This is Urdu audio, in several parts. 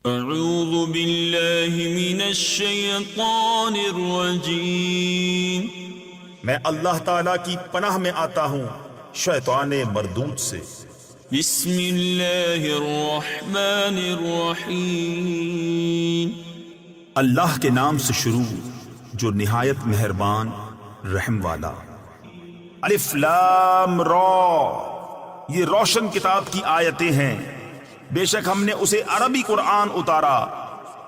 اعوذ باللہ من الشیطان الرجیم۔ میں اللہ تعالیٰ کی پناہ میں آتا ہوں شیطان مردود سے۔ بسم اللہ الرحمن الرحیم۔ اللہ کے نام سے شروع جو نہایت مہربان رحم والا۔ الف لام را، یہ روشن کتاب کی آیتیں ہیں، بے شک ہم نے اسے عربی قرآن اتارا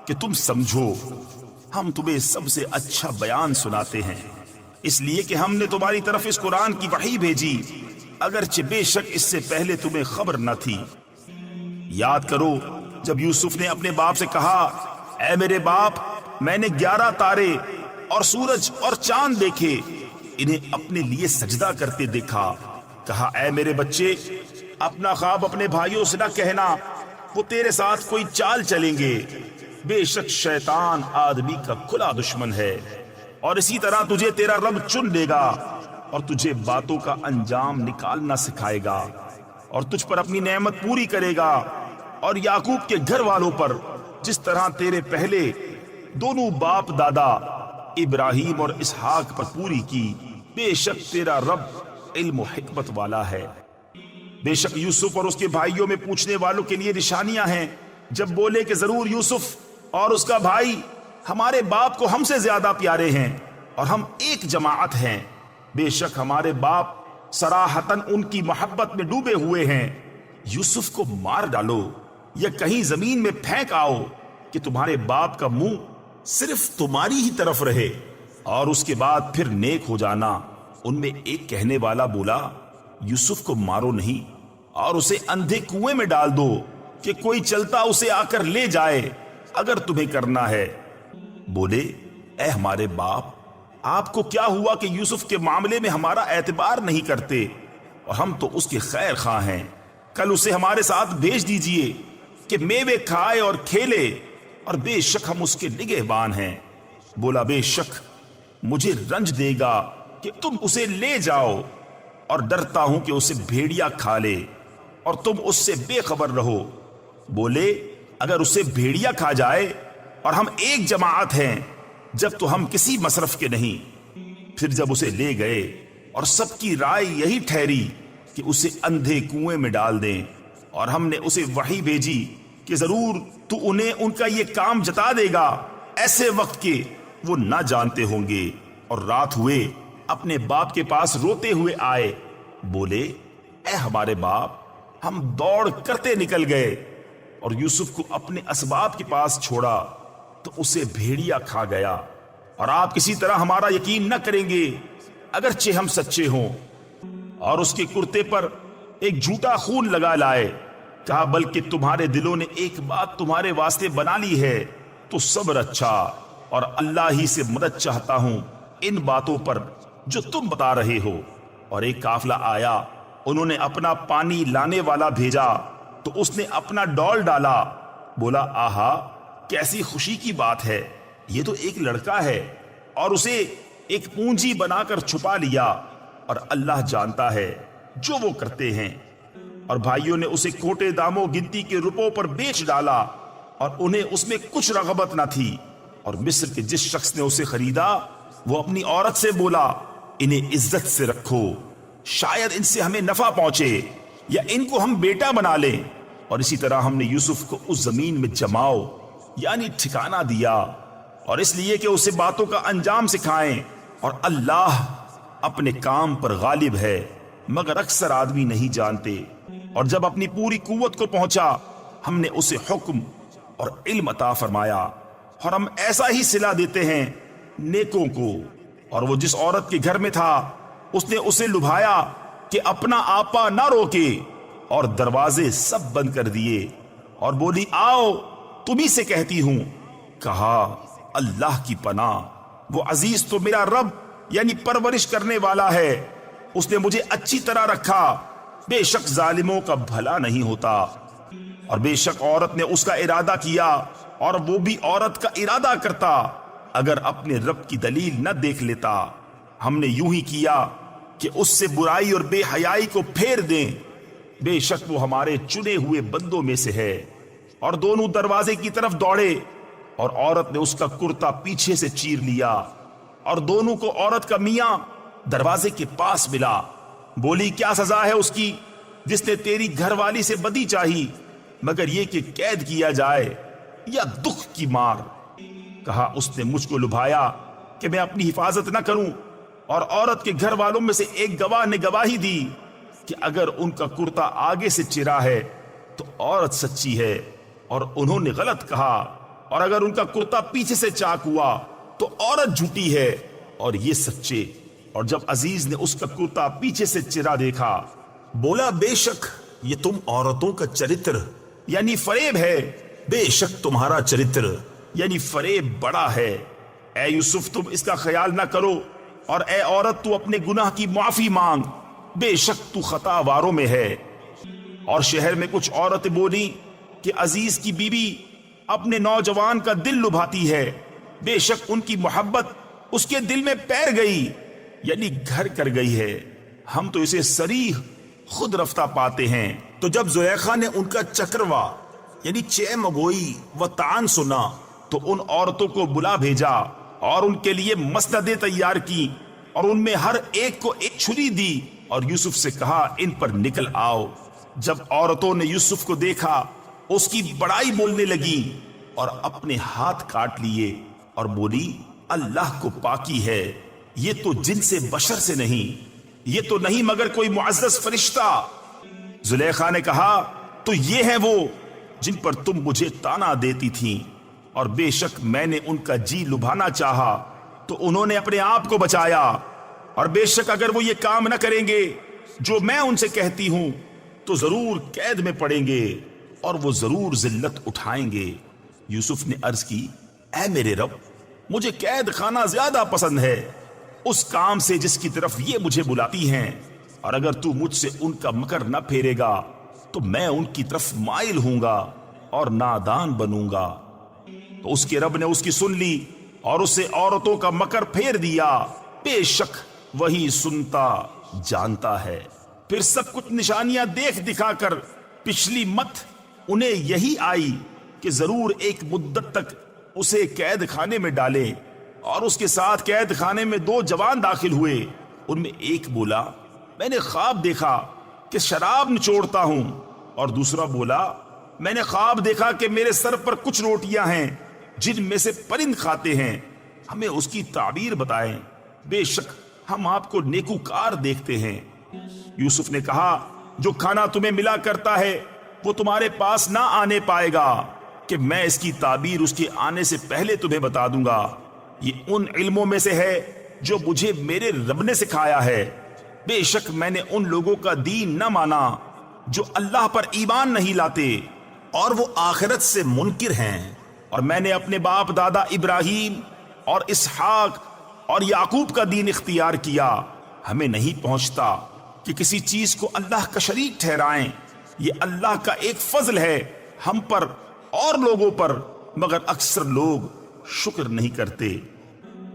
کہ تم سمجھو۔ ہم تمہیں سب سے اچھا بیان سناتے ہیں، اس لیے کہ ہم نے تمہاری طرف اس قرآن کی وحی بھیجی، اگرچہ بے شک اس سے پہلے تمہیں خبر نہ تھی۔ یاد کرو جب یوسف نے اپنے باپ سے کہا، اے میرے باپ، میں نے 11 تارے اور سورج اور چاند دیکھے، انہیں اپنے لیے سجدہ کرتے دیکھا۔ کہا، اے میرے بچے، اپنا خواب اپنے بھائیوں سے نہ کہنا، وہ تیرے ساتھ کوئی چال چلیں گے، بے شک شیطان آدمی کا کھلا دشمن ہے، اور اسی طرح تجھے تیرا رب چن لے گا اور تجھے باتوں کا انجام نکالنا سکھائے گا، اور تجھ پر اپنی نعمت پوری کرے گا، اور یعقوب کے گھر والوں پر جس طرح تیرے پہلے دونوں باپ دادا ابراہیم اور اسحاق پر پوری کی، بے شک تیرا رب علم و حکمت والا ہے۔ بے شک یوسف اور اس کے بھائیوں میں پوچھنے والوں کے لیے نشانیاں ہیں، جب بولے کہ ضرور یوسف اور اس کا بھائی ہمارے باپ کو ہم سے زیادہ پیارے ہیں اور ہم ایک جماعت ہیں، بے شک ہمارے باپ صراحتاً ان کی محبت میں ڈوبے ہوئے ہیں۔ یوسف کو مار ڈالو یا کہیں زمین میں پھینک آؤ کہ تمہارے باپ کا منہ صرف تمہاری ہی طرف رہے، اور اس کے بعد پھر نیک ہو جانا۔ ان میں ایک کہنے والا بولا، یوسف کو مارو نہیں اور اسے اندھے کنویں میں ڈال دو کہ کوئی چلتا اسے آ کر لے جائے اگر تمہیں کرنا ہے۔ بولے، اے ہمارے باپ، آپ کو کیا ہوا کہ یوسف کے معاملے میں ہمارا اعتبار نہیں کرتے، اور ہم تو اس کے خیر خواہ ہیں۔ کل اسے ہمارے ساتھ بھیج دیجئے کہ میوے کھائے اور کھیلے، اور بے شک ہم اس کے نگہبان ہیں۔ بولا، بے شک مجھے رنج دے گا کہ تم اسے لے جاؤ، اور ڈرتا ہوں کہ اسے بھیڑیا کھا لے اور تم اس سے بے خبر رہو۔ بولے، اگر اسے بھیڑیا کھا جائے اور ہم ایک جماعت ہیں، جب تو ہم کسی مصرف کے نہیں۔ پھر جب اسے لے گئے اور سب کی رائے یہی ٹھہری کہ اسے اندھے کنویں میں ڈال دیں، اور ہم نے اسے وحی بھیجی کہ ضرور تو انہیں ان کا یہ کام جتا دے گا، ایسے وقت کے وہ نہ جانتے ہوں گے۔ اور رات ہوئے اپنے باپ کے پاس روتے ہوئے آئے، بولے، اے ہمارے باپ، ہم دوڑ کرتے نکل گئے اور یوسف کو اپنے اسباب کے پاس چھوڑا تو اسے بھیڑیا کھا گیا، اور آپ کسی طرح ہمارا یقین نہ کریں گے اگرچہ ہم سچے ہوں۔ اور اس کے کرتے پر ایک جھوٹا خون لگا لائے۔ کہا، بلکہ تمہارے دلوں نے ایک بات تمہارے واسطے بنا لی ہے تو صبر اچھا، اور اللہ ہی سے مدد چاہتا ہوں ان باتوں پر جو تم بتا رہے ہو۔ اور ایک قافلہ آیا، انہوں نے اپنا پانی لانے والا بھیجا تو اس نے اپنا ڈول ڈالا۔ بولا، آہا، کیسی خوشی کی بات ہے، یہ تو ایک لڑکا ہے، اور اسے ایک پونجی بنا کر چھپا لیا، اور اللہ جانتا ہے جو وہ کرتے ہیں۔ اور بھائیوں نے اسے کھوٹے داموں گنتی کے روپوں پر بیچ ڈالا، اور انہیں اس میں کچھ رغبت نہ تھی۔ اور مصر کے جس شخص نے اسے خریدا، وہ اپنی عورت سے بولا، انہیں عزت سے رکھو، شاید ان سے ہمیں نفع پہنچے یا ان کو ہم بیٹا بنا لیں۔ اور اسی طرح ہم نے یوسف کو اس زمین میں جماؤ یعنی ٹھکانہ دیا، اور اس لیے کہ اسے باتوں کا انجام سکھائیں، اور اللہ اپنے کام پر غالب ہے، مگر اکثر آدمی نہیں جانتے۔ اور جب اپنی پوری قوت کو پہنچا، ہم نے اسے حکم اور علم عطا فرمایا، اور ہم ایسا ہی صلہ دیتے ہیں نیکوں کو۔ اور وہ جس عورت کے گھر میں تھا، اس نے اسے لبھایا کہ اپنا آپا نہ روکے، اور دروازے سب بند کر دیے، اور بولی، آؤ تمہیں سے کہتی ہوں۔ کہا، اللہ کی پناہ، وہ عزیز تو میرا رب یعنی پرورش کرنے والا ہے، اس نے مجھے اچھی طرح رکھا، بے شک ظالموں کا بھلا نہیں ہوتا۔ اور بے شک عورت نے اس کا ارادہ کیا، اور وہ بھی عورت کا ارادہ کرتا اگر اپنے رب کی دلیل نہ دیکھ لیتا۔ ہم نے یوں ہی کیا کہ اس سے برائی اور بے حیائی کو پھیر دیں، بے شک وہ ہمارے چنے ہوئے بندوں میں سے ہے۔ اور دونوں دروازے کی طرف دوڑے، اور عورت نے اس کا کرتا پیچھے سے چیر لیا، اور دونوں کو عورت کا میاں دروازے کے پاس ملا۔ بولی کیا سزا ہے اس کی جس نے تیری گھر والی سے بدی چاہی، مگر یہ کہ قید کیا جائے یا دکھ کی مار؟ کہا اس نے مجھ کو لبھایا کہ میں اپنی حفاظت نہ کروں، اور عورت کے گھر والوں میں سے ایک گواہ نے گواہی دی کہ اگر ان کا کرتا آگے سے چرا ہے تو عورت سچی ہے اور انہوں نے غلط کہا، اور اگر ان کا کرتا پیچھے سے چاک ہوا تو عورت جھوٹی ہے اور یہ سچے۔ اور جب عزیز نے اس کا کرتا پیچھے سے چرا دیکھا، بولا بے شک یہ تم عورتوں کا چرتر یعنی فریب ہے، بے شک تمہارا چرتر یعنی فریب بڑا ہے۔ اے یوسف تم اس کا خیال نہ کرو، اور اے عورت تو اپنے گناہ کی معافی مانگ، بے شک تو خطا واروں میں ہے۔ اور شہر میں کچھ عورتیں بولی کہ عزیز کی بیوی اپنے نوجوان کا دل لبھاتی ہے، بے شک ان کی محبت اس کے دل میں پیر گئی یعنی گھر کر گئی ہے، ہم تو اسے صریح خود رفتہ پاتے ہیں۔ تو جب زلیخا نے ان کا چکروا یعنی چہ مگوئی و تعان سنا تو ان عورتوں کو بلا بھیجا اور ان کے لیے مسندیں تیار کی، اور ان میں ہر ایک کو ایک چھری دی، اور یوسف سے کہا ان پر نکل آؤ۔ جب عورتوں نے یوسف کو دیکھا اس کی بڑائی بولنے لگی اور اپنے ہاتھ کاٹ لیے، اور بولی اللہ کو پاکی ہے، یہ تو جن سے بشر سے نہیں، یہ تو نہیں مگر کوئی معزز فرشتہ۔ زلیخا نے کہا تو یہ ہیں وہ جن پر تم مجھے تانا دیتی تھیں، اور بے شک میں نے ان کا جی لبھانا چاہا تو انہوں نے اپنے آپ کو بچایا، اور بے شک اگر وہ یہ کام نہ کریں گے جو میں ان سے کہتی ہوں تو ضرور قید میں پڑیں گے اور وہ ضرور ذلت اٹھائیں گے۔ یوسف نے عرض کی اے میرے رب، مجھے قید خانہ زیادہ پسند ہے اس کام سے جس کی طرف یہ مجھے بلاتی ہیں، اور اگر تو مجھ سے ان کا مکر نہ پھیرے گا تو میں ان کی طرف مائل ہوں گا اور نادان بنوں گا۔ تو اس کے رب نے اس کی سن لی اور اسے عورتوں کا مکر پھیر دیا، بے شک وہی سنتا جانتا ہے۔ پھر سب کچھ نشانیاں دیکھ دکھا کر پچھلی مت انہیں یہی آئی کہ ضرور ایک مدت تک اسے قید خانے میں ڈالیں، اور اس کے ساتھ قید خانے میں دو جوان داخل ہوئے۔ ان میں ایک بولا میں نے خواب دیکھا کہ شراب نچوڑتا ہوں، اور دوسرا بولا میں نے خواب دیکھا کہ میرے سر پر کچھ روٹیاں ہیں جن میں سے پرند کھاتے ہیں، ہمیں اس کی تعبیر بتائیں، بے شک ہم آپ کو نیکوکار دیکھتے ہیں۔ یوسف نے کہا جو کھانا تمہیں ملا کرتا ہے وہ تمہارے پاس نہ آنے پائے گا کہ میں اس کی تعبیر اس کے آنے سے پہلے تمہیں بتا دوں گا۔ یہ ان علموں میں سے ہے جو مجھے میرے رب نے سکھایا ہے، بے شک میں نے ان لوگوں کا دین نہ مانا جو اللہ پر ایمان نہیں لاتے اور وہ آخرت سے منکر ہیں، اور میں نے اپنے باپ دادا ابراہیم اور اسحاق اور یعقوب کا دین اختیار کیا۔ ہمیں نہیں پہنچتا کہ کسی چیز کو اللہ کا شریک ٹھہرائیں، یہ اللہ کا ایک فضل ہے ہم پر اور لوگوں پر، مگر اکثر لوگ شکر نہیں کرتے۔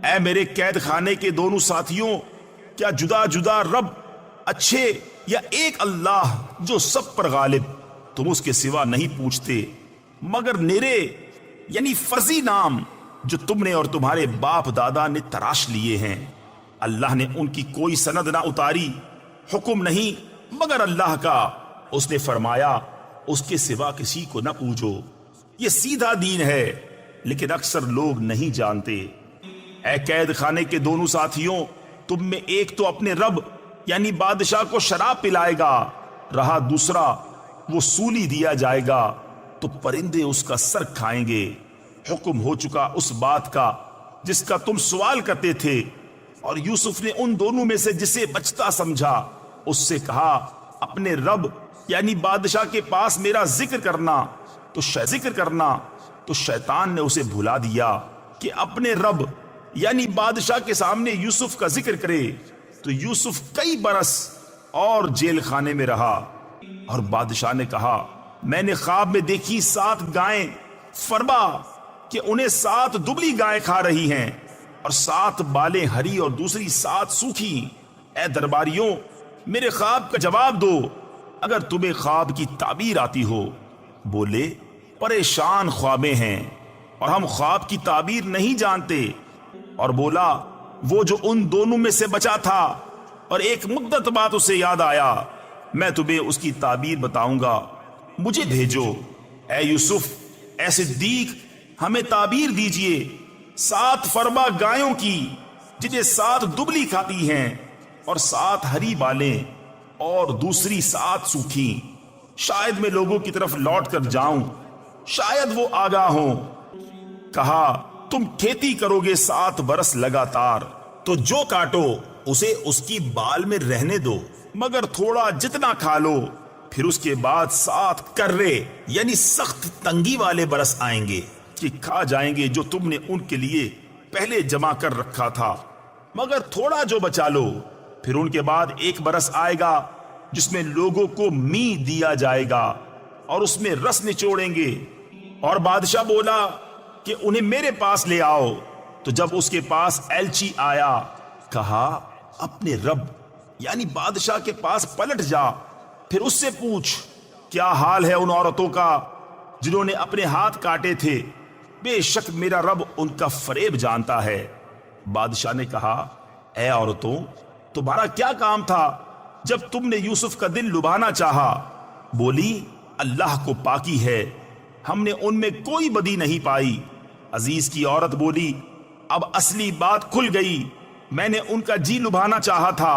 اے میرے قید خانے کے دونوں ساتھیوں، کیا جدا جدا رب اچھے یا ایک اللہ جو سب پر غالب، تم اس کے سوا نہیں پوچھتے مگر نیرے یعنی فرضی نام جو تم نے اور تمہارے باپ دادا نے تراش لیے ہیں۔ اللہ نے ان کی کوئی سند نہ اتاری، حکم نہیں مگر اللہ کا، اس نے فرمایا اس کے سوا کسی کو نہ پوجو، یہ سیدھا دین ہے لیکن اکثر لوگ نہیں جانتے۔ اے قید خانے کے دونوں ساتھیوں، تم میں ایک تو اپنے رب یعنی بادشاہ کو شراب پلائے گا، رہا دوسرا وہ سولی دیا جائے گا تو پرندے اس کا سر کھائیں گے۔ حکم ہو چکا اس بات کا جس کا تم سوال کرتے تھے، اور یوسف نے ان دونوں میں سے جسے بچتا سمجھا اس سے کہا اپنے رب یعنی بادشاہ کے پاس میرا ذکر کرنا تو شیطان نے اسے بھلا دیا کہ اپنے رب یعنی بادشاہ کے سامنے یوسف کا ذکر کرے، تو یوسف کئی برس اور جیل خانے میں رہا۔ اور بادشاہ نے کہا میں نے خواب میں دیکھی 7 گائیں، فرما کہ انہیں 7 دبلی گائیں کھا رہی ہیں، اور 7 بالیں ہری اور دوسری 7 سوکھی۔ اے درباریوں، میرے خواب کا جواب دو اگر تمہیں خواب کی تعبیر آتی ہو۔ بولے پریشان خوابیں ہیں اور ہم خواب کی تعبیر نہیں جانتے۔ اور بولا وہ جو ان دونوں میں سے بچا تھا اور ایک مدت بعد اسے یاد آیا، میں تمہیں اس کی تعبیر بتاؤں گا، مجھے بھیجو۔ اے یوسف، اے صدیق، ہمیں تعبیر دیجئے 7 فربا گایوں کی، جنہیں 7 دبلی کھاتی ہیں اور 7 ہری بالیں اور دوسری 7 سوکھی۔ شاید میں لوگوں کی طرف لوٹ کر جاؤں، شاید وہ آگاہ ہوں۔ کہا تم کھیتی کرو گے 7 برس لگاتار، تو جو کاٹو اسے اس کی بال میں رہنے دو، مگر تھوڑا جتنا کھا لو، پھر اس کے بعد 7 کرے یعنی سخت تنگی والے برس آئیں گے کہ کھا جائیں گے جو تم نے ان کے لیے پہلے جمع کر رکھا تھا، مگر تھوڑا جو بچا لو۔ پھر ان کے بعد 1 برس آئے گا جس میں لوگوں کو می دیا جائے گا اور اس میں رس نچوڑیں گے۔ اور بادشاہ بولا کہ انہیں میرے پاس لے آؤ۔ تو جب اس کے پاس ایلچی آیا، کہا اپنے رب یعنی بادشاہ کے پاس پلٹ جا، پھر اس سے پوچھ کیا حال ہے ان عورتوں کا جنہوں نے اپنے ہاتھ کاٹے تھے، بے شک میرا رب ان کا فریب جانتا ہے۔ بادشاہ نے کہا اے عورتوں، تمہارا کیا کام تھا جب تم نے یوسف کا دل لبھانا چاہا؟ بولی اللہ کو پاکی ہے، ہم نے ان میں کوئی بدی نہیں پائی۔ عزیز کی عورت بولی اب اصلی بات کھل گئی، میں نے ان کا جی لبھانا چاہا تھا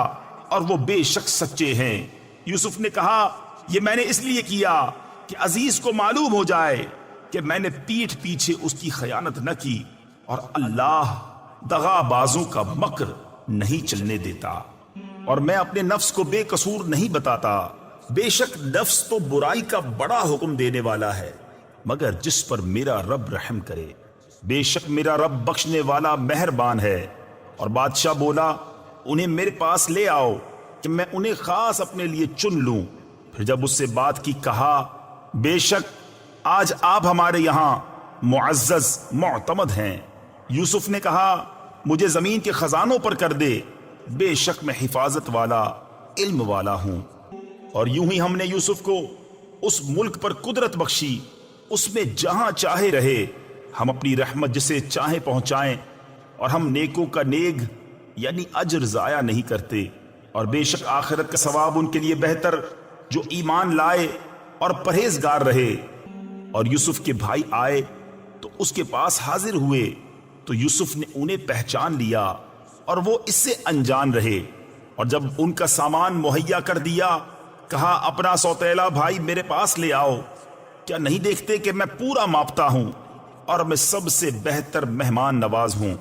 اور وہ بے شک سچے ہیں۔ یوسف نے کہا یہ میں نے اس لیے کیا کہ عزیز کو معلوم ہو جائے کہ میں نے پیٹھ پیچھے اس کی خیانت نہ کی، اور اللہ دغا بازوں کا مکر نہیں چلنے دیتا، اور میں اپنے نفس کو بے قصور نہیں بتاتا۔ بے شک نفس تو برائی کا بڑا حکم دینے والا ہے، مگر جس پر میرا رب رحم کرے، بے شک میرا رب بخشنے والا مہربان ہے۔ اور بادشاہ بولا انہیں میرے پاس لے آؤ کہ میں انہیں خاص اپنے لیے چن لوں۔ پھر جب اس سے بات کی، کہا بے شک آج آپ ہمارے یہاں معزز معتمد ہیں۔ یوسف نے کہا مجھے زمین کے خزانوں پر کر دے، بے شک میں حفاظت والا علم والا ہوں۔ اور یوں ہی ہم نے یوسف کو اس ملک پر قدرت بخشی، اس میں جہاں چاہے رہے، ہم اپنی رحمت جسے چاہے پہنچائیں، اور ہم نیکوں کا نیک یعنی اجر ضائع نہیں کرتے۔ اور بے شک آخرت کا ثواب ان کے لیے بہتر جو ایمان لائے اور پرہیزگار رہے۔ اور یوسف کے بھائی آئے تو اس کے پاس حاضر ہوئے، تو یوسف نے انہیں پہچان لیا اور وہ اس سے انجان رہے۔ اور جب ان کا سامان مہیا کر دیا، کہا اپنا سوتیلا بھائی میرے پاس لے آؤ، کیا نہیں دیکھتے کہ میں پورا ماپتا ہوں اور میں سب سے بہتر مہمان نواز ہوں؟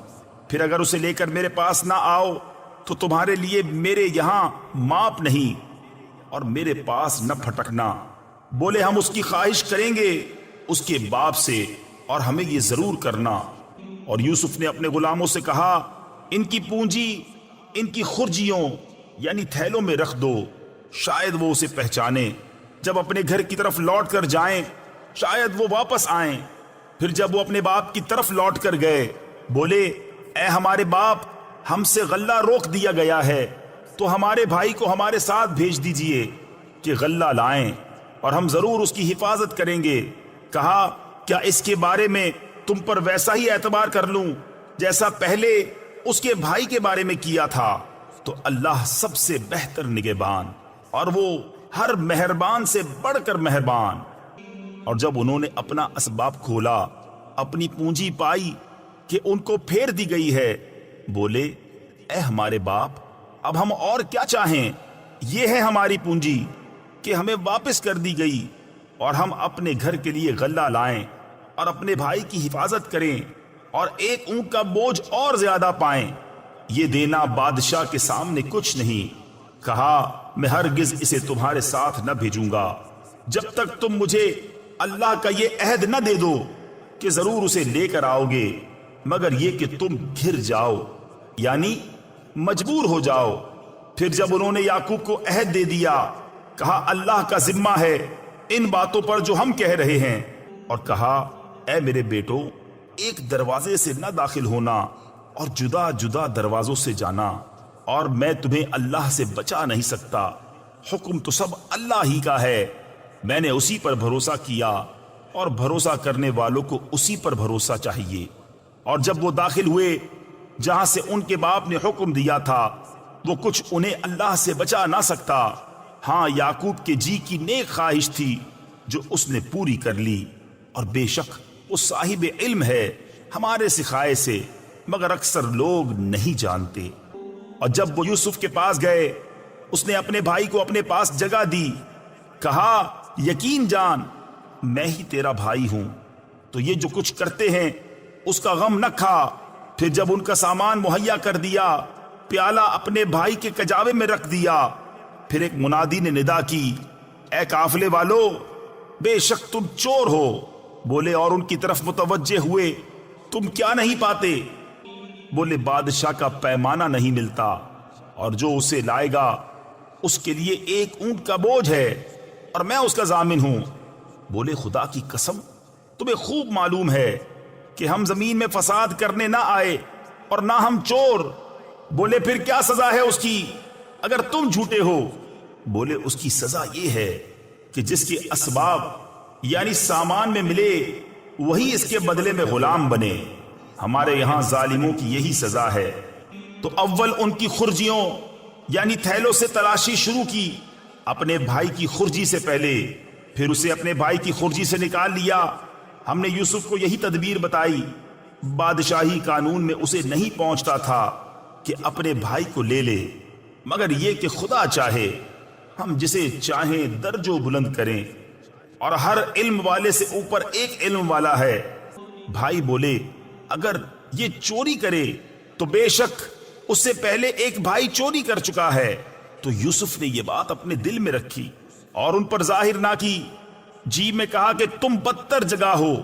پھر اگر اسے لے کر میرے پاس نہ آؤ تو تمہارے لیے میرے یہاں ماپ نہیں اور میرے پاس نہ پھٹکنا۔ بولے ہم اس کی خواہش کریں گے اس کے باپ سے، اور ہمیں یہ ضرور کرنا۔ اور یوسف نے اپنے غلاموں سے کہا ان کی پونجی ان کی خرجیوں یعنی تھیلوں میں رکھ دو، شاید وہ اسے پہچانے۔ جب اپنے گھر کی طرف لوٹ کر جائیں شاید وہ واپس آئیں۔ پھر جب وہ اپنے باپ کی طرف لوٹ کر گئے، بولے اے ہمارے باپ، ہم سے غلہ روک دیا گیا ہے، تو ہمارے بھائی کو ہمارے ساتھ بھیج دیجئے کہ غلہ لائیں، اور ہم ضرور اس کی حفاظت کریں گے۔ کہا کیا اس کے بارے میں تم پر ویسا ہی اعتبار کر لوں جیسا پہلے اس کے بھائی کے بارے میں کیا تھا؟ تو اللہ سب سے بہتر نگہبان اور وہ ہر مہربان سے بڑھ کر مہربان۔ اور جب انہوں نے اپنا اسباب کھولا، اپنی پونجی پائی کہ ان کو پھیر دی گئی ہے، بولے اے ہمارے باپ، اب ہم اور کیا چاہیں؟ یہ ہے ہماری پونجی کہ ہمیں واپس کر دی گئی، اور ہم اپنے گھر کے لیے غلہ لائیں اور اپنے بھائی کی حفاظت کریں اور ایک اونٹ کا بوجھ اور زیادہ پائیں۔ یہ دینا بادشاہ کے سامنے کچھ نہیں۔ کہا میں ہرگز اسے تمہارے ساتھ نہ بھیجوں گا جب تک تم مجھے اللہ کا یہ عہد نہ دے دو کہ ضرور اسے لے کر آؤ گے، مگر یہ کہ تم گھر جاؤ یعنی مجبور ہو جاؤ۔ پھر جب انہوں نے یعقوب کو عہد دے دیا، کہا اللہ کا ذمہ ہے ان باتوں پر جو ہم کہہ رہے ہیں، اور کہا اے میرے بیٹو، ایک دروازے سے نہ داخل ہونا اور جدا جدا دروازوں سے جانا، اور میں تمہیں اللہ سے بچا نہیں سکتا۔ حکم تو سب اللہ ہی کا ہے، میں نے اسی پر بھروسہ کیا، اور بھروسہ کرنے والوں کو اسی پر بھروسہ چاہیے۔ اور جب وہ داخل ہوئے جہاں سے ان کے باپ نے حکم دیا تھا، وہ کچھ انہیں اللہ سے بچا نہ سکتا، ہاں یعقوب کے جی کی نیک خواہش تھی جو اس نے پوری کر لی، اور بے شک وہ صاحب علم ہے ہمارے سکھائے سے، مگر اکثر لوگ نہیں جانتے۔ اور جب وہ یوسف کے پاس گئے، اس نے اپنے بھائی کو اپنے پاس جگہ دی، کہا یقین جان میں ہی تیرا بھائی ہوں، تو یہ جو کچھ کرتے ہیں اس کا غم نہ کھا۔ پھر جب ان کا سامان مہیا کر دیا، پیالہ اپنے بھائی کے کجاوے میں رکھ دیا، پھر ایک منادی نے ندا کی، اے قافلے والو، بے شک تم چور ہو۔ بولے اور ان کی طرف متوجہ ہوئے، تم کیا نہیں پاتے؟ بولے بادشاہ کا پیمانہ نہیں ملتا، اور جو اسے لائے گا اس کے لیے ایک اونٹ کا بوجھ ہے، اور میں اس کا ضامن ہوں۔ بولے خدا کی قسم تمہیں خوب معلوم ہے کہ ہم زمین میں فساد کرنے نہ آئے اور نہ ہم چور۔ بولے پھر کیا سزا ہے اس کی اگر تم جھوٹے ہو؟ بولے اس کی سزا یہ ہے کہ جس کے اسباب یعنی سامان میں ملے وہی اس کے بدلے میں غلام بنے۔ ہمارے یہاں ظالموں کی یہی سزا ہے۔ تو اول ان کی خرجیوں یعنی تھیلوں سے تلاشی شروع کی اپنے بھائی کی خرجی سے پہلے، پھر اسے اپنے بھائی کی خرجی سے نکال لیا۔ ہم نے یوسف کو یہی تدبیر بتائی، بادشاہی قانون میں اسے نہیں پہنچتا تھا کہ اپنے بھائی کو لے لے، مگر یہ کہ خدا چاہے ہم جسے چاہیں درج و بلند کریں، اور ہر علم والے سے اوپر ایک علم والا ہے۔ بھائی بولے اگر یہ چوری کرے تو بے شک اس سے پہلے ایک بھائی چوری کر چکا ہے۔ تو یوسف نے یہ بات اپنے دل میں رکھی اور ان پر ظاہر نہ کی، جی میں کہا کہ تم بدتر جگہ ہو،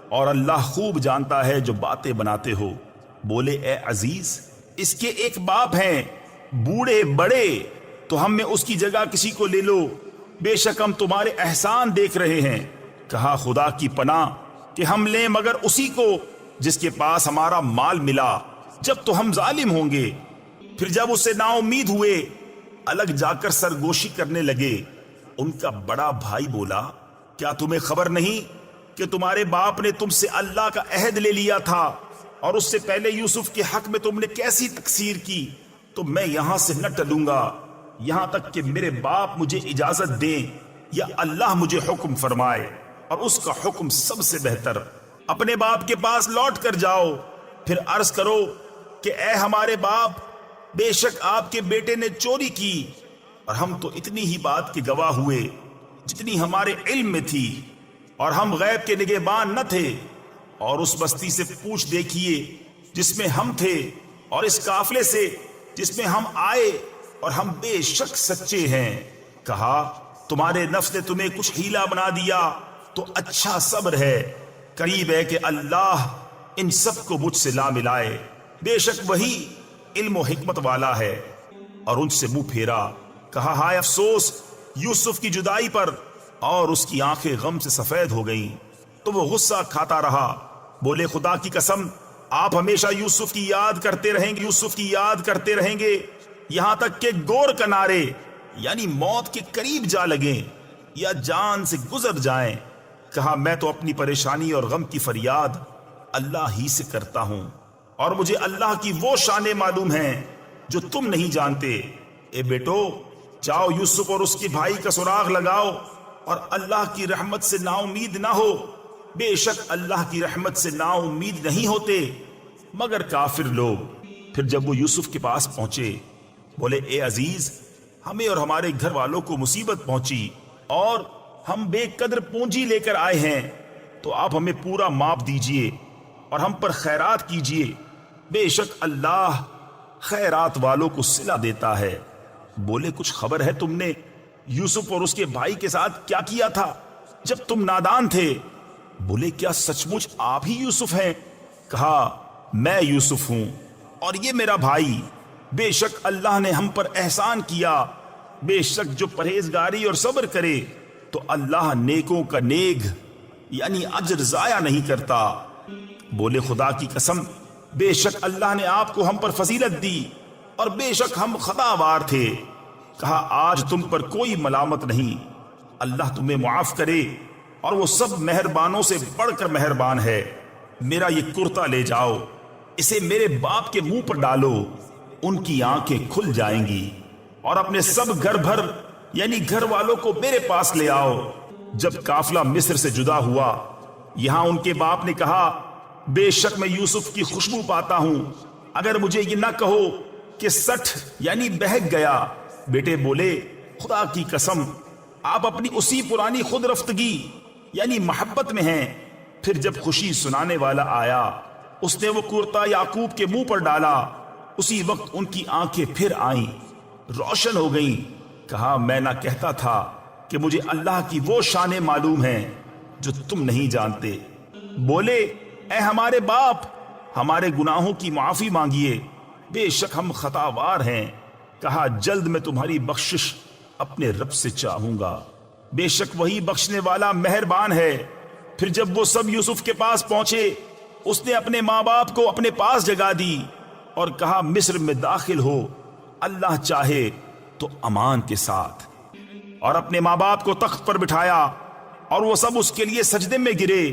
اور اللہ خوب جانتا ہے جو باتیں بناتے ہو۔ بولے اے عزیز، اس کے ایک باپ ہیں بوڑھے بڑے، تو ہم میں اس کی جگہ کسی کو لے لو، بے شک ہم تمہارے احسان دیکھ رہے ہیں۔ کہا خدا کی پناہ کہ ہم لیں مگر اسی کو جس کے پاس ہمارا مال ملا، جب تو ہم ظالم ہوں گے۔ پھر جب اسے نا امید ہوئے، الگ جا کر سرگوشی کرنے لگے۔ ان کا بڑا بھائی بولا کیا تمہیں خبر نہیں کہ تمہارے باپ نے تم سے اللہ کا عہد لے لیا تھا، اور اس سے پہلے یوسف کے حق میں تم نے کیسی تقصیر کی؟ تو میں یہاں سے نہ ٹلوں گا یہاں تک کہ میرے باپ مجھے اجازت دیں یا اللہ مجھے حکم فرمائے، اور اس کا حکم سب سے بہتر۔ اپنے باپ کے پاس لوٹ کر جاؤ، پھر عرض کرو کہ اے ہمارے باپ، بے شک آپ کے بیٹے نے چوری کی، اور ہم تو اتنی ہی بات کے گواہ ہوئے جتنی ہمارے علم میں تھی، اور ہم غیب کے نگہبان نہ تھے۔ اور اس بستی سے پوچھ دیکھیے جس میں ہم تھے، اور اس قافلے سے جس میں ہم آئے، اور ہم بے شک سچے ہیں۔ کہا تمہارے نفس نے تمہیں کچھ ہیلا بنا دیا تو اچھا صبر ہے، قریب ہے کہ اللہ ان سب کو مجھ سے لا ملائے، بے شک وہی علم و حکمت والا ہے۔ اور ان سے منہ پھیرا، کہا ہائے افسوس یوسف کی جدائی پر، اور اس کی آنکھیں غم سے سفید ہو گئیں، تو وہ غصہ کھاتا رہا۔ بولے خدا کی قسم آپ ہمیشہ یوسف کی یاد کرتے رہیں گے، یوسف کی یاد کرتے رہیں گے، یہاں تک کہ گور کنارے یعنی موت کے قریب جا لگیں یا جان سے گزر جائیں۔ کہا میں تو اپنی پریشانی اور غم کی فریاد اللہ ہی سے کرتا ہوں، اور مجھے اللہ کی وہ شانیں معلوم ہیں جو تم نہیں جانتے۔ اے بیٹو جاؤ یوسف اور اس کے بھائی کا سراغ لگاؤ، اور اللہ کی رحمت سے نا امید نہ ہو، بے شک اللہ کی رحمت سے نا امید نہیں ہوتے مگر کافر لوگ۔ پھر جب وہ یوسف کے پاس پہنچے، بولے اے عزیز، ہمیں اور ہمارے گھر والوں کو مصیبت پہنچی، اور ہم بے قدر پونجی لے کر آئے ہیں، تو آپ ہمیں پورا ماپ دیجئے اور ہم پر خیرات کیجئے، بے شک اللہ خیرات والوں کو صلہ دیتا ہے۔ بولے کچھ خبر ہے تم نے یوسف اور اس کے بھائی کے ساتھ کیا کیا تھا جب تم نادان تھے؟ بولے کیا سچ مچ آپ ہی یوسف ہیں؟ کہا میں یوسف ہوں اور یہ میرا بھائی، بے شک اللہ نے ہم پر احسان کیا، بے شک جو پرہیزگاری اور صبر کرے تو اللہ نیکوں کا نیک یعنی اجر ضائع نہیں کرتا۔ بولے خدا کی قسم بے شک اللہ نے آپ کو ہم پر فضیلت دی، اور بے شک ہم خطا وار تھے۔ کہا آج تم پر کوئی ملامت نہیں، اللہ تمہیں معاف کرے اور وہ سب مہربانوں سے بڑھ کر مہربان ہے۔ میرا یہ کرتا لے جاؤ، اسے میرے باپ کے منہ پر ڈالو، ان کی آنکھیں کھل جائیں گی، اور اپنے سب گھر بھر یعنی گھر والوں کو میرے پاس لے آؤ۔ جب قافلہ مصر سے جدا ہوا، یہاں ان کے باپ نے کہا بے شک میں یوسف کی خوشبو پاتا ہوں، اگر مجھے یہ نہ کہو کہ سٹھ یعنی بہک گیا۔ بیٹے بولے خدا کی قسم آپ اپنی اسی پرانی خود رفتگی یعنی محبت میں ہیں۔ پھر جب خوشی سنانے والا آیا، اس نے وہ کرتا یعقوب کے منہ پر ڈالا، اسی وقت ان کی آنکھیں پھر آئیں، روشن ہو گئیں۔ کہا میں نہ کہتا تھا کہ مجھے اللہ کی وہ شانیں معلوم ہیں جو تم نہیں جانتے۔ بولے اے ہمارے باپ، ہمارے گناہوں کی معافی مانگیے، بے شک ہم خطاوار ہیں۔ کہا جلد میں تمہاری بخشش اپنے رب سے چاہوں گا، بے شک وہی بخشنے والا مہربان ہے۔ پھر جب وہ سب یوسف کے پاس پہنچے، اس نے اپنے ماں باپ کو اپنے پاس جگہ دی اور کہا مصر میں داخل ہو، اللہ چاہے تو امان کے ساتھ، اور اپنے ماں باپ کو تخت پر بٹھایا اور وہ سب اس کے لیے سجدے میں گرے۔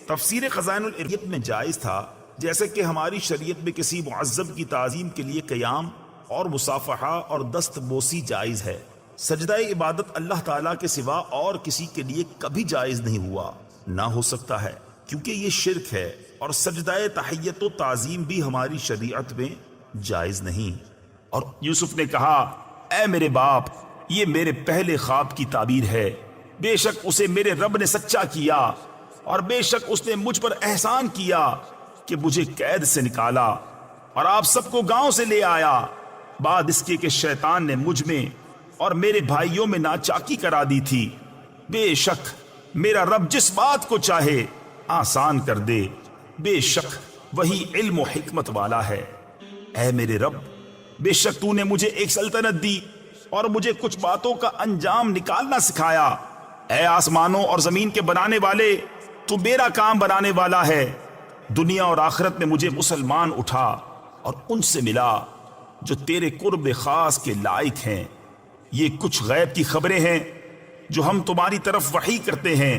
تفسیر خزائن العرفان میں جائز تھا، جیسے کہ ہماری شریعت میں کسی معذب کی تعظیم کے لیے قیام اور مصافحہ اور دست بوسی جائز ہے۔ سجدہ عبادت اللہ تعالیٰ کے سوا اور کسی کے لیے کبھی جائز نہیں ہوا، نہ ہو سکتا ہے، کیونکہ یہ شرک ہے، اور سجدہ تحیت و تعظیم بھی ہماری شریعت میں جائز نہیں۔ اور یوسف نے کہا اے میرے باپ، یہ میرے پہلے خواب کی تعبیر ہے، بے شک اسے میرے رب نے سچا کیا، اور بے شک اس نے مجھ پر احسان کیا کہ مجھے قید سے نکالا اور آپ سب کو گاؤں سے لے آیا، بعد اس کے کہ شیطان نے مجھ میں اور میرے بھائیوں میں ناچاکی کرا دی تھی۔ بے شک میرا رب جس بات کو چاہے آسان کر دے، بے شک وہی علم و حکمت والا ہے۔ اے میرے رب، بے شک تو نے مجھے ایک سلطنت دی اور مجھے کچھ باتوں کا انجام نکالنا سکھایا۔ اے آسمانوں اور زمین کے بنانے والے، تو میرا کام بنانے والا ہے۔ دنیا اور آخرت میں مجھے مسلمان اٹھا اور ان سے ملا جو تیرے قرب خاص کے لائق ہیں۔ یہ کچھ غیب کی خبریں ہیں جو ہم تمہاری طرف وحی کرتے ہیں،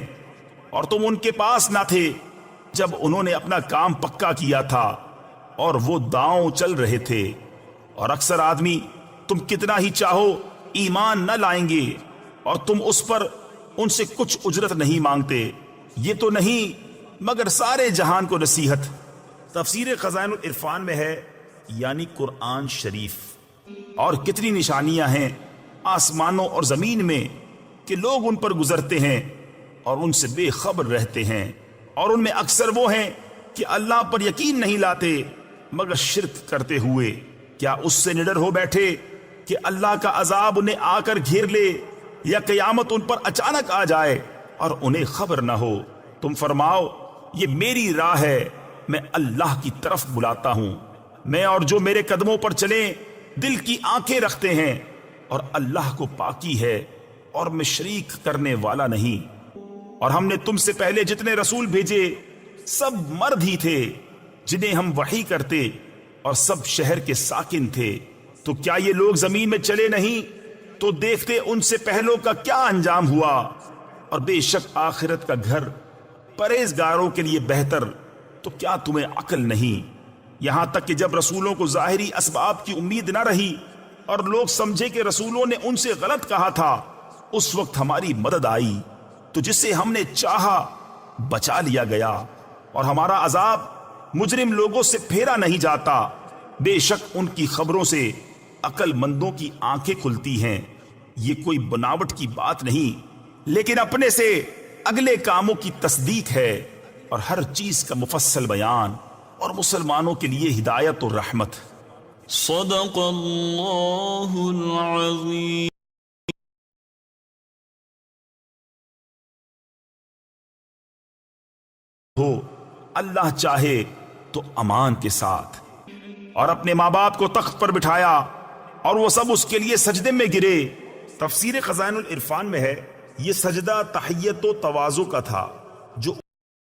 اور تم ان کے پاس نہ تھے جب انہوں نے اپنا کام پکا کیا تھا اور وہ داؤں چل رہے تھے، اور اکثر آدمی تم کتنا ہی چاہو ایمان نہ لائیں گے، اور تم اس پر ان سے کچھ اجرت نہیں مانگتے۔ یہ تو نہیں مگر سارے جہان کو نصیحت۔ تفسیر خزائن العرفان میں ہے یعنی قرآن شریف، اور کتنی نشانیاں ہیں آسمانوں اور زمین میں کہ لوگ ان پر گزرتے ہیں اور ان سے بے خبر رہتے ہیں، اور ان میں اکثر وہ ہیں کہ اللہ پر یقین نہیں لاتے مگر شرک کرتے ہوئے۔ کیا اس سے نڈر ہو بیٹھے کہ اللہ کا عذاب انہیں آ کر گھیر لے، یا قیامت ان پر اچانک آ جائے اور انہیں خبر نہ ہو؟ تم فرماؤ یہ میری راہ ہے، میں اللہ کی طرف بلاتا ہوں، میں اور جو میرے قدموں پر چلیں دل کی آنکھیں رکھتے ہیں، اور اللہ کو پاکی ہے اور میں شریک کرنے والا نہیں۔ اور ہم نے تم سے پہلے جتنے رسول بھیجے سب مرد ہی تھے جنہیں ہم وحی کرتے، اور سب شہر کے ساکن تھے۔ تو کیا یہ لوگ زمین میں چلے نہیں تو دیکھتے ان سے پہلوں کا کیا انجام ہوا، اور بے شک آخرت کا گھر پرہیزگاروں کے لیے بہتر۔ تو کیا تمہیں عقل نہیں؟ یہاں تک کہ جب رسولوں کو ظاہری اسباب کی امید نہ رہی اور لوگ سمجھے کہ رسولوں نے ان سے غلط کہا تھا، اس وقت ہماری مدد آئی تو جسے ہم نے چاہا بچا لیا گیا، اور ہمارا عذاب مجرم لوگوں سے پھیرا نہیں جاتا۔ بے شک ان کی خبروں سے عقل مندوں کی آنکھیں کھلتی ہیں۔ یہ کوئی بناوٹ کی بات نہیں، لیکن اپنے سے اگلے کاموں کی تصدیق ہے، اور ہر چیز کا مفصل بیان، اور مسلمانوں کے لیے ہدایت اور رحمت۔ صدق اللہ العظیم۔ ہو اللہ چاہے تو امان کے ساتھ، اور اپنے ماں باپ کو تخت پر بٹھایا اور وہ سب اس کے لیے سجدے میں گرے۔ تفسیر خزائن العرفان میں ہے یہ سجدہ تحیت و تواضع کا تھا،